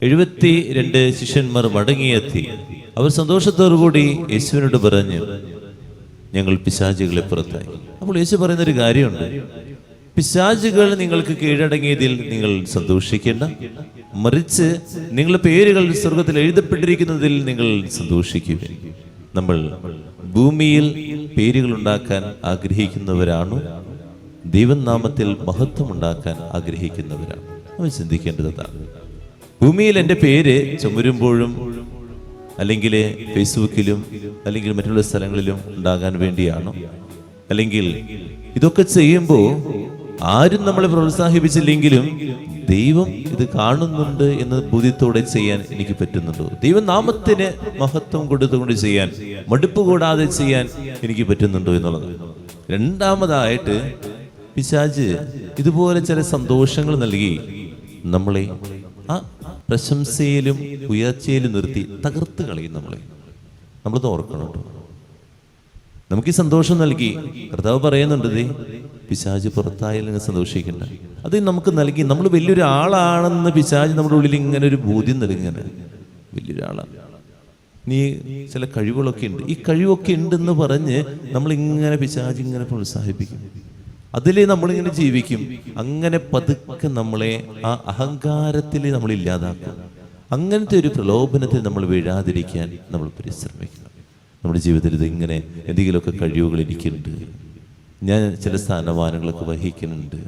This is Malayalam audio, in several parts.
72 ശിഷ്യന്മാർ മടങ്ങിയെത്തി. അവർ സന്തോഷത്തോടുകൂടി യേശുവിനോട് പറഞ്ഞു, ഞങ്ങൾ പിശാചുകളെ പുറത്തായി. അപ്പോൾ യേശു പറയുന്നൊരു കാര്യമുണ്ട്, പിശാചുകൾ നിങ്ങൾക്ക് കീഴടങ്ങിയതിൽ നിങ്ങൾ സന്തോഷിക്കേണ്ട, മറിച്ച് നിങ്ങളുടെ പേരുകൾ സ്വർഗത്തിൽ എഴുതപ്പെട്ടിരിക്കുന്നതിൽ നിങ്ങൾ സന്തോഷിക്കുക. നമ്മൾ ഭൂമിയിൽ പേരുകൾ ഉണ്ടാക്കാൻ ആഗ്രഹിക്കുന്നവരാണോ, ദൈവനാമത്തിൽ മഹത്വം ഉണ്ടാക്കാൻ ആഗ്രഹിക്കുന്നവരാണ്? അവൻ ചിന്തിക്കേണ്ടതാണ്. ഭൂമിയിൽ എൻ്റെ പേര് ചുമരുമ്പോഴും അല്ലെങ്കിൽ ഫേസ്ബുക്കിലും അല്ലെങ്കിൽ മറ്റുള്ള സ്ഥലങ്ങളിലും ഉണ്ടാകാൻ വേണ്ടിയാണോ? അല്ലെങ്കിൽ ഇതൊക്കെ ചെയ്യുമ്പോൾ ആരും നമ്മളെ പ്രോത്സാഹിപ്പിച്ചില്ലെങ്കിലും ദൈവം ഇത് കാണുന്നുണ്ട് എന്ന ബോധ്യത്തോടെ ചെയ്യാൻ എനിക്ക് പറ്റുന്നുണ്ടോ? ദൈവനാമത്തിന് മഹത്വം കൊടുത്തുകൊണ്ട് ചെയ്യാൻ, മടുപ്പ് കൂടാതെ ചെയ്യാൻ എനിക്ക് പറ്റുന്നുണ്ടോ എന്നുള്ളത്. രണ്ടാമതായിട്ട്, പിശാച് ഇതുപോലെ ചില സന്തോഷങ്ങൾ നൽകി നമ്മളെ ആ പ്രശംസയിലും ഉയർച്ചയിലും നിർത്തി തകർത്ത് കളയും. നമ്മളത് ഓർക്കണം. നമുക്ക് ഈ സന്തോഷം നൽകി കർത്താവ് പറയുന്നുണ്ട്, പിശാച് പുറത്തായാലും നിങ്ങൾ സന്തോഷിക്കണ്ട. അത് നമുക്ക് നൽകി നമ്മൾ വലിയൊരു ആളാണെന്ന് പിശാച് നമ്മുടെ ഉള്ളിൽ ഇങ്ങനെ ഒരു ബോധ്യം നൽകുകയാണ്. വലിയൊരാളാണ് നീ, ചില കഴിവുകളൊക്കെ ഉണ്ട്, ഈ കഴിവൊക്കെ ഉണ്ടെന്ന് പറഞ്ഞ് നമ്മളിങ്ങനെ പിശാച് ഇങ്ങനെ പ്രോത്സാഹിപ്പിക്കും. അതിൽ നമ്മളിങ്ങനെ ജീവിക്കും. അങ്ങനെ പതുക്കെ നമ്മളെ ആ അഹങ്കാരത്തിൽ നമ്മൾ ഇല്ലാതാക്കും. അങ്ങനത്തെ ഒരു പ്രലോഭനത്തിൽ നമ്മൾ വീഴാതിരിക്കാൻ നമ്മൾ പരിശ്രമിക്കണം. നമ്മുടെ ജീവിതത്തിൽ ഇങ്ങനെ എന്തെങ്കിലുമൊക്കെ കഴിവുകൾ എനിക്കുണ്ട്, ഞാൻ ചില സ്ഥാനമാനങ്ങളൊക്കെ വഹിക്കുന്നുണ്ട്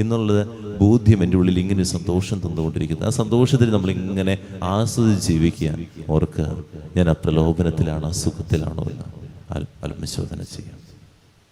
എന്നുള്ളത് ബോധ്യം എൻ്റെ ഉള്ളിൽ ഇങ്ങനെ സന്തോഷം തന്നുകൊണ്ടിരിക്കുന്നത്. ആ സന്തോഷത്തിൽ നമ്മളിങ്ങനെ ആസ്വദിച്ച് ജീവിക്കുക. ഓർക്കുക, ഞാൻ ആ പ്രലോഭനത്തിലാണോ അസുഖത്തിലാണോ എന്ന് ആത്മശോധന ചെയ്യാം.